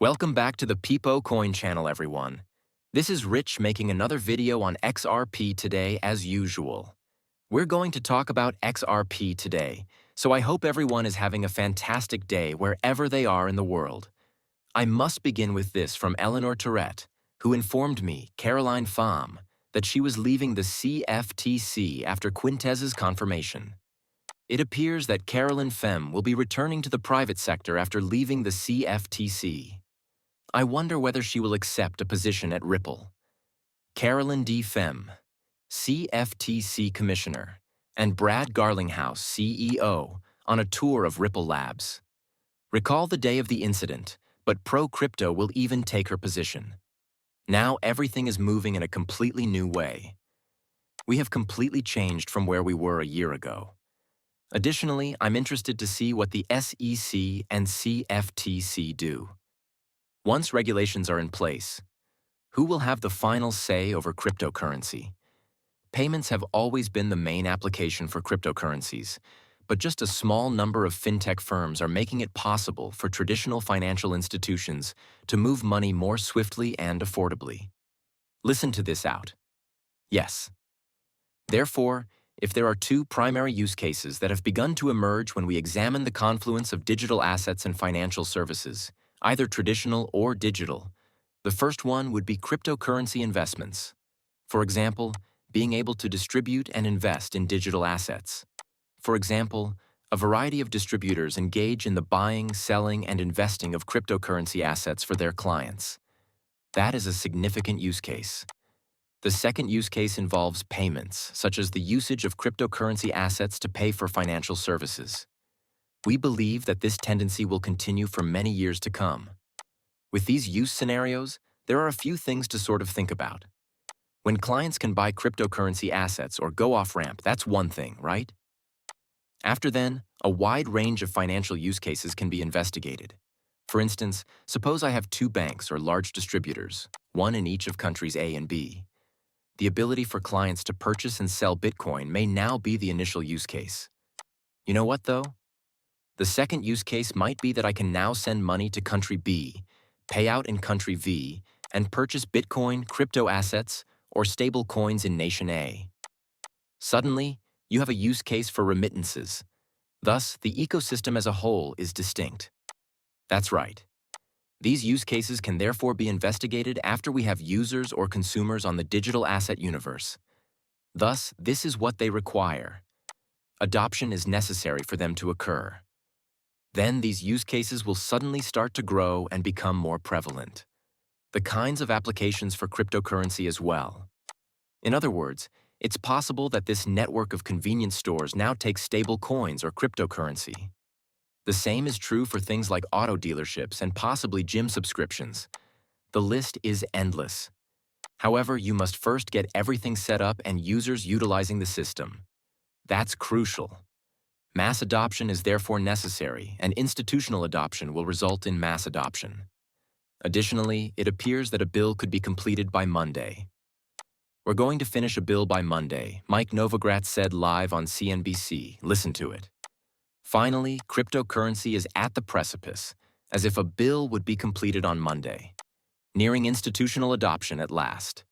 Welcome back to the Peepo Coin channel, everyone. This is Rich making another video on XRP today as usual. We're going to talk about XRP today, so I hope everyone is having a fantastic day wherever they are in the world. I must begin with this from Eleanor Tourette, who informed me, Caroline Pham, that she was leaving the CFTC after Quintez's confirmation. It appears that Caroline Pham will be returning to the private sector after leaving the CFTC. I wonder whether she will accept a position at Ripple. Carolyn D. Pham, CFTC Commissioner, and Brad Garlinghouse, CEO, on a tour of Ripple Labs. Recall the day of the incident, but pro-crypto will even take her position. Now everything is moving in a completely new way. We have completely changed from where we were a year ago. Additionally, I'm interested to see what the SEC and CFTC do. Once regulations are in place, who will have the final say over cryptocurrency? Payments have always been the main application for cryptocurrencies, but just a small number of fintech firms are making it possible for traditional financial institutions to move money more swiftly and affordably. Listen to this out. Yes. Therefore, if there are two primary use cases that have begun to emerge when we examine the confluence of digital assets and financial services, either traditional or digital, the first one would be cryptocurrency investments. For example, being able to distribute and invest in digital assets. For example, a variety of distributors engage in the buying, selling, and investing of cryptocurrency assets for their clients. That is a significant use case. The second use case involves payments, such as the usage of cryptocurrency assets to pay for financial services. We believe that this tendency will continue for many years to come. With these use scenarios, there are a few things to sort of think about. When clients can buy cryptocurrency assets or go off-ramp, that's one thing, right? After then, a wide range of financial use cases can be investigated. For instance, suppose I have two banks or large distributors, one in each of countries A and B. The ability for clients to purchase and sell Bitcoin may now be the initial use case. You know what, though? The second use case might be that I can now send money to country B, pay out in country V, and purchase Bitcoin, crypto assets, or stable coins in nation A. Suddenly, you have a use case for remittances. Thus, the ecosystem as a whole is distinct. That's right. These use cases can therefore be investigated after we have users or consumers on the digital asset universe. Thus, this is what they require. Adoption is necessary for them to occur. Then these use cases will suddenly start to grow and become more prevalent. The kinds of applications for cryptocurrency as well. In other words, it's possible that this network of convenience stores now takes stable coins or cryptocurrency. The same is true for things like auto dealerships and possibly gym subscriptions. The list is endless. However, you must first get everything set up and users utilizing the system. That's crucial. Mass adoption is therefore necessary, and institutional adoption will result in mass adoption. Additionally, it appears that a bill could be completed by Monday. We're going to finish a bill by Monday, Mike Novogratz said live on CNBC. Listen to it. Finally, cryptocurrency is at the precipice, as if a bill would be completed on Monday. Nearing institutional adoption at last.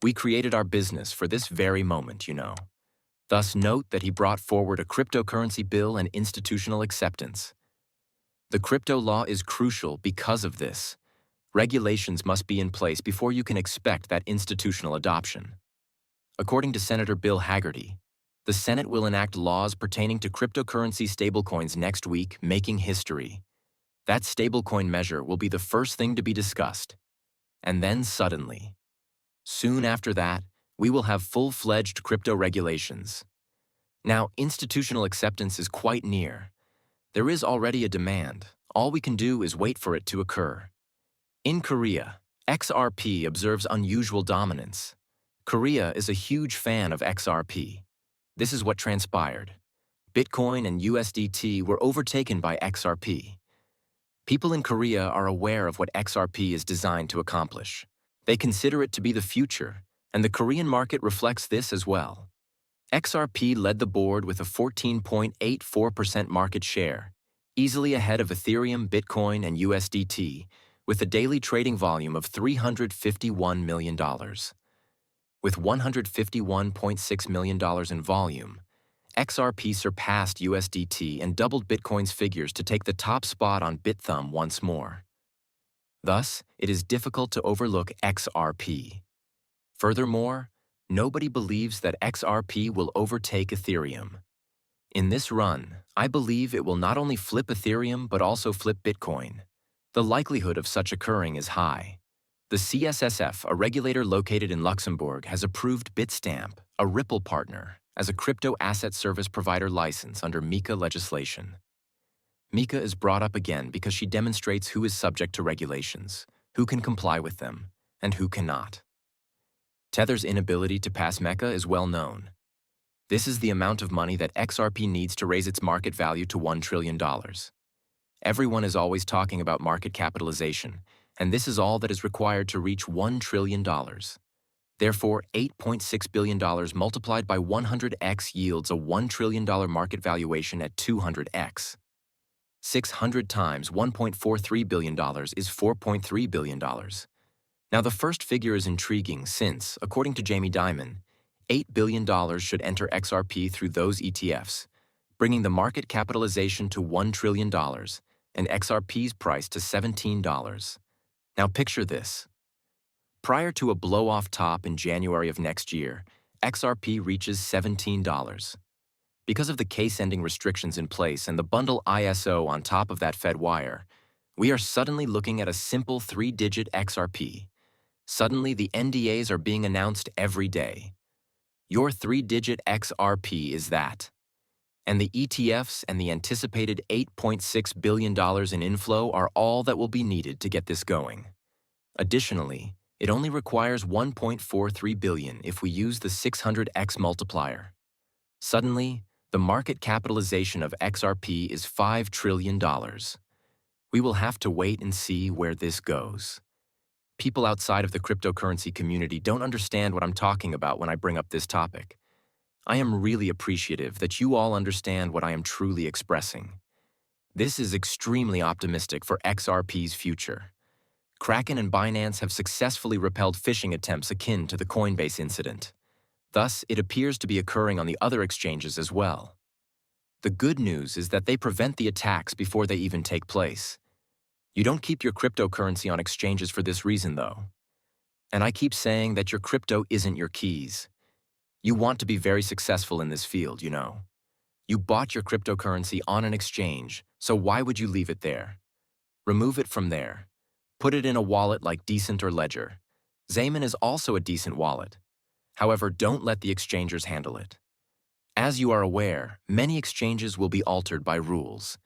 We created our business for this very moment, you know. Thus, note that he brought forward a cryptocurrency bill and institutional acceptance. The crypto law is crucial because of this. Regulations must be in place before you can expect that institutional adoption. According to Senator Bill Hagerty, the Senate will enact laws pertaining to cryptocurrency stablecoins next week, making history. That stablecoin measure will be the first thing to be discussed. And then suddenly, soon after that, we will have full-fledged crypto regulations. Now, institutional acceptance is quite near. There is already a demand. All we can do is wait for it to occur. In Korea, XRP observes unusual dominance. Korea is a huge fan of XRP. This is what transpired. Bitcoin and USDT were overtaken by XRP. People in Korea are aware of what XRP is designed to accomplish. They consider it to be the future, and the Korean market reflects this as well. XRP led the board with a 14.84% market share, easily ahead of Ethereum, Bitcoin, and USDT, with a daily trading volume of $351 million. With $151.6 million in volume, XRP surpassed USDT and doubled Bitcoin's figures to take the top spot on BitThumb once more. Thus, it is difficult to overlook XRP. Furthermore, nobody believes that XRP will overtake Ethereum. In this run, I believe it will not only flip Ethereum but also flip Bitcoin. The likelihood of such occurring is high. The CSSF, a regulator located in Luxembourg, has approved Bitstamp, a Ripple partner, as a crypto asset service provider license under MiCA legislation. MiCA is brought up again because she demonstrates who is subject to regulations, who can comply with them, and who cannot. Tether's inability to pass MiCA is well known. This is the amount of money that XRP needs to raise its market value to $1 trillion. Everyone is always talking about market capitalization, and this is all that is required to reach $1 trillion. Therefore, $8.6 billion multiplied by 100x yields a $1 trillion market valuation at 200x. 600 times $1.43 billion is $4.3 billion. Now, the first figure is intriguing since, according to Jamie Dimon, $8 billion should enter XRP through those ETFs, bringing the market capitalization to $1 trillion and XRP's price to $17. Now picture this. Prior to a blow-off top in January of next year, XRP reaches $17. Because of the case-ending restrictions in place and the bundle ISO on top of that Fed wire, we are suddenly looking at a simple 3-digit XRP. Suddenly, the NDAs are being announced every day. Your 3-digit XRP is that. And the ETFs and the anticipated $8.6 billion in inflow are all that will be needed to get this going. Additionally, it only requires $1.43 billion if we use the 600x multiplier. Suddenly, the market capitalization of XRP is $5 trillion. We will have to wait and see where this goes. People outside of the cryptocurrency community don't understand what I'm talking about when I bring up this topic. I am really appreciative that you all understand what I am truly expressing. This is extremely optimistic for XRP's future. Kraken and Binance have successfully repelled phishing attempts akin to the Coinbase incident. Thus, it appears to be occurring on the other exchanges as well. The good news is that they prevent the attacks before they even take place. You don't keep your cryptocurrency on exchanges for this reason, though. And I keep saying that your crypto isn't your keys. You want to be very successful in this field, you know. You bought your cryptocurrency on an exchange, so why would you leave it there? Remove it from there. Put it in a wallet like Decent or Ledger. Zaman is also a decent wallet. However, don't let the exchangers handle it. As you are aware, many exchanges will be altered by rules.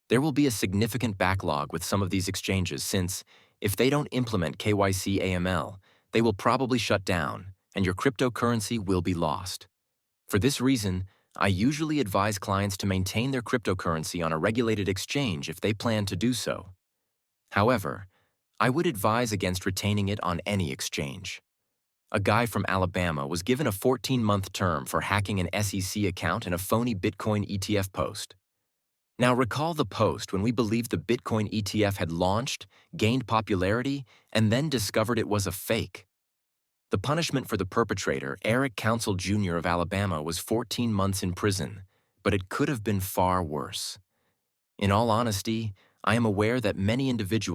There will be a significant backlog with some of these exchanges since, if they don't implement KYC AML, they will probably shut down, and your cryptocurrency will be lost. For this reason, I usually advise clients to maintain their cryptocurrency on a regulated exchange if they plan to do so. However, I would advise against retaining it on any exchange. A guy from Alabama was given a 14-month term for hacking an SEC account in a phony Bitcoin ETF post. Now recall the post when we believed the Bitcoin ETF had launched, gained popularity, and then discovered it was a fake. The punishment for the perpetrator, Eric Council Jr. of Alabama, was 14 months in prison, but it could have been far worse. In all honesty, I am aware that many individuals